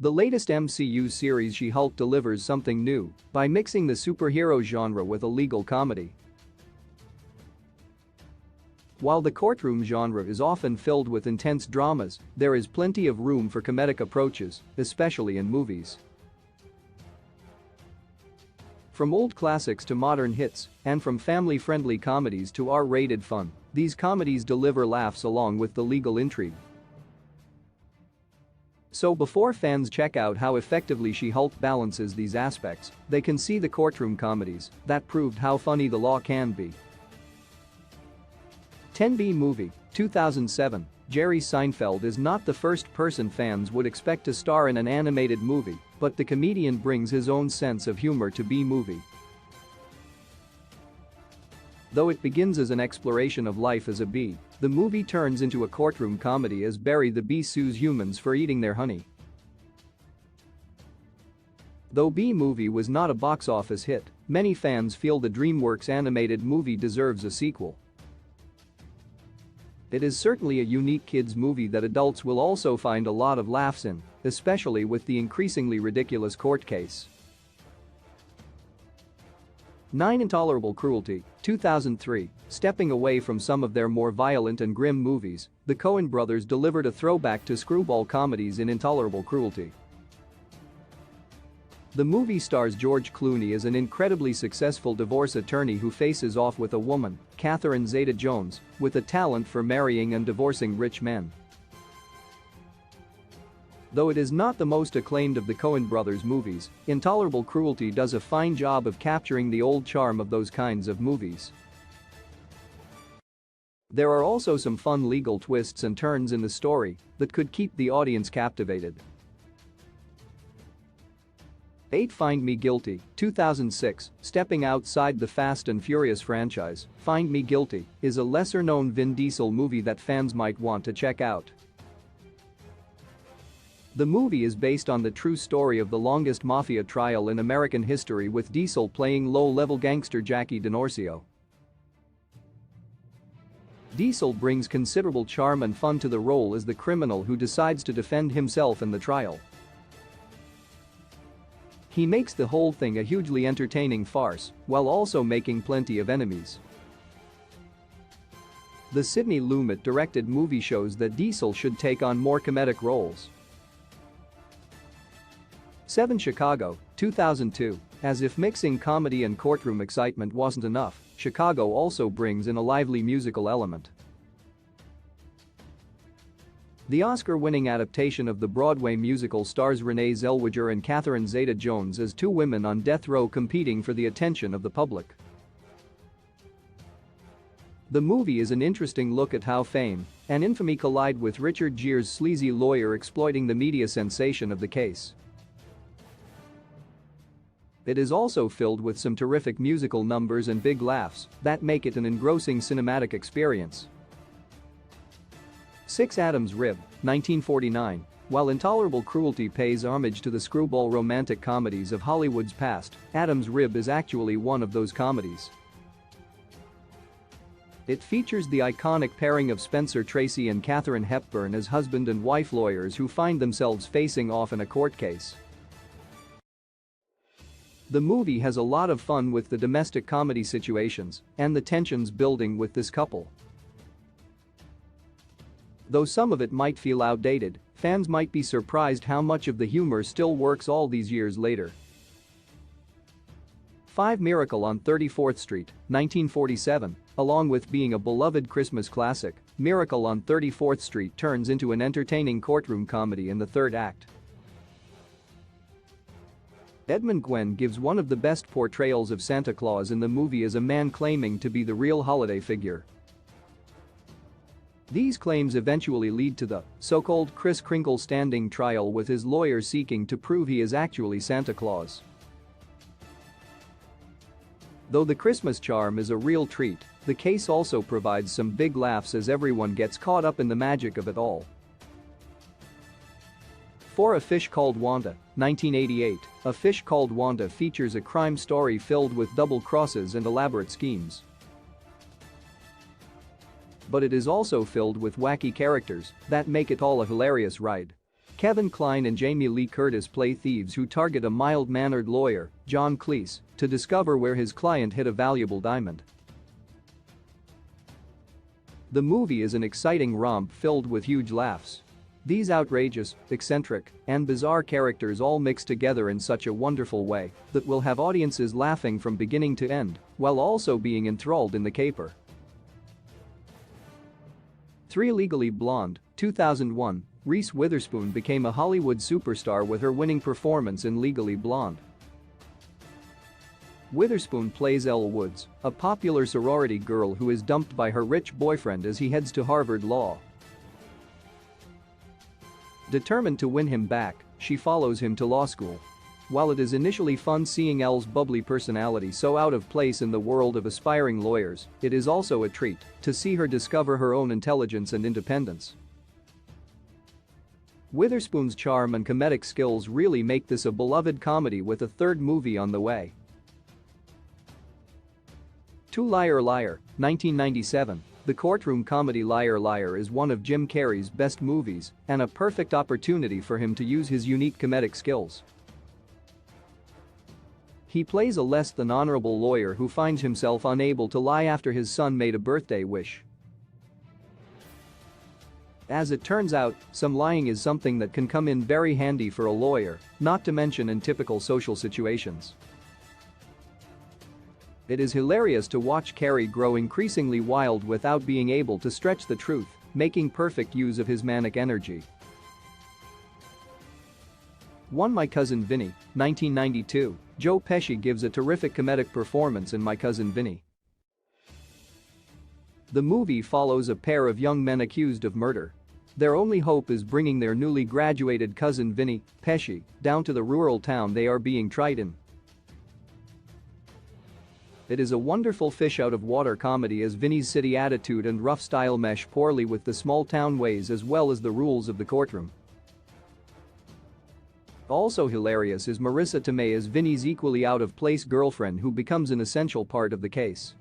The latest MCU series She-Hulk delivers something new by mixing the superhero genre with a legal comedy. While the courtroom genre is often filled with intense dramas, there is plenty of room for comedic approaches, especially in movies. From old classics to modern hits, and from family-friendly comedies to R-rated fun, these comedies deliver laughs along with the legal intrigue. So before fans check out how effectively She-Hulk balances these aspects, they can see the courtroom comedies that proved how funny the law can be. 10B Movie, 2007. Jerry Seinfeld is not the first person fans would expect to star in an animated movie, but the comedian brings his own sense of humor to B Movie. Though it begins as an exploration of life as a bee, the movie turns into a courtroom comedy as Barry the Bee sues humans for eating their honey. Though B Movie was not a box office hit, many fans feel the DreamWorks animated movie deserves a sequel. It is certainly a unique kids movie that adults will also find a lot of laughs in, especially with the increasingly ridiculous court case. 9 Intolerable Cruelty, 2003. Stepping away from some of their more violent and grim movies, the Coen brothers delivered a throwback to screwball comedies in Intolerable Cruelty. The movie stars George Clooney as an incredibly successful divorce attorney who faces off with a woman, Catherine Zeta-Jones, with a talent for marrying and divorcing rich men. Though it is not the most acclaimed of the Coen brothers' movies, Intolerable Cruelty does a fine job of capturing the old charm of those kinds of movies. There are also some fun legal twists and turns in the story that could keep the audience captivated. 8 Find Me Guilty, 2006. Stepping outside the Fast and Furious franchise, Find Me Guilty is a lesser-known Vin Diesel movie that fans might want to check out. The movie is based on the true story of the longest mafia trial in American history, with Diesel playing low-level gangster Jackie DiNorsio. Diesel brings considerable charm and fun to the role as the criminal who decides to defend himself in the trial. He makes the whole thing a hugely entertaining farce, while also making plenty of enemies. The Sidney Lumet-directed movie shows that Diesel should take on more comedic roles. 7 Chicago, 2002. As if mixing comedy and courtroom excitement wasn't enough, Chicago also brings in a lively musical element. The Oscar-winning adaptation of the Broadway musical stars Renee Zellweger and Catherine Zeta-Jones as two women on death row competing for the attention of the public. The movie is an interesting look at how fame and infamy collide, with Richard Gere's sleazy lawyer exploiting the media sensation of the case. It is also filled with some terrific musical numbers and big laughs that make it an engrossing cinematic experience. 6 Adam's Rib, 1949. While Intolerable Cruelty pays homage to the screwball romantic comedies of Hollywood's past, Adam's Rib is actually one of those comedies. It features the iconic pairing of Spencer Tracy and Katharine Hepburn as husband and wife lawyers who find themselves facing off in a court case. The movie has a lot of fun with the domestic comedy situations and the tensions building with this couple. Though some of it might feel outdated, fans might be surprised how much of the humor still works all these years later. 5 Miracle on 34th Street, 1947. Along with being a beloved Christmas classic, Miracle on 34th Street turns into an entertaining courtroom comedy in the third act. Edmund Gwenn gives one of the best portrayals of Santa Claus in the movie as a man claiming to be the real holiday figure. These claims eventually lead to the so-called Kris Kringle standing trial, with his lawyer seeking to prove he is actually Santa Claus. Though the Christmas charm is a real treat, the case also provides some big laughs as everyone gets caught up in the magic of it all. 4 A Fish Called Wanda, 1988. A Fish Called Wanda features a crime story filled with double crosses and elaborate schemes. But it is also filled with wacky characters that make it all a hilarious ride. Kevin Kline and Jamie Lee Curtis play thieves who target a mild-mannered lawyer, John Cleese, to discover where his client hid a valuable diamond. The movie is an exciting romp filled with huge laughs. These outrageous, eccentric, and bizarre characters all mix together in such a wonderful way that will have audiences laughing from beginning to end, while also being enthralled in the caper. 3 Legally Blonde, 2001, Reese Witherspoon became a Hollywood superstar with her winning performance in Legally Blonde. Witherspoon plays Elle Woods, a popular sorority girl who is dumped by her rich boyfriend as he heads to Harvard Law. Determined to win him back, she follows him to law school. While it is initially fun seeing Elle's bubbly personality so out of place in the world of aspiring lawyers, it is also a treat to see her discover her own intelligence and independence. Witherspoon's charm and comedic skills really make this a beloved comedy with a third movie on the way. 2 Liar Liar, 1997. The courtroom comedy Liar Liar is one of Jim Carrey's best movies and a perfect opportunity for him to use his unique comedic skills. He plays a less than honorable lawyer who finds himself unable to lie after his son made a birthday wish. As it turns out, some lying is something that can come in very handy for a lawyer, not to mention in typical social situations. It is hilarious to watch Carrey grow increasingly wild without being able to stretch the truth, making perfect use of his manic energy. 1 My Cousin Vinny, 1992. Joe Pesci gives a terrific comedic performance in My Cousin Vinny. The movie follows a pair of young men accused of murder. Their only hope is bringing their newly graduated cousin Vinny, Pesci, down to the rural town they are being tried in. It is a wonderful fish-out-of-water comedy as Vinny's city attitude and rough style mesh poorly with the small-town ways as well as the rules of the courtroom. Also hilarious is Marissa Tomei as Vinny's equally out-of-place girlfriend who becomes an essential part of the case.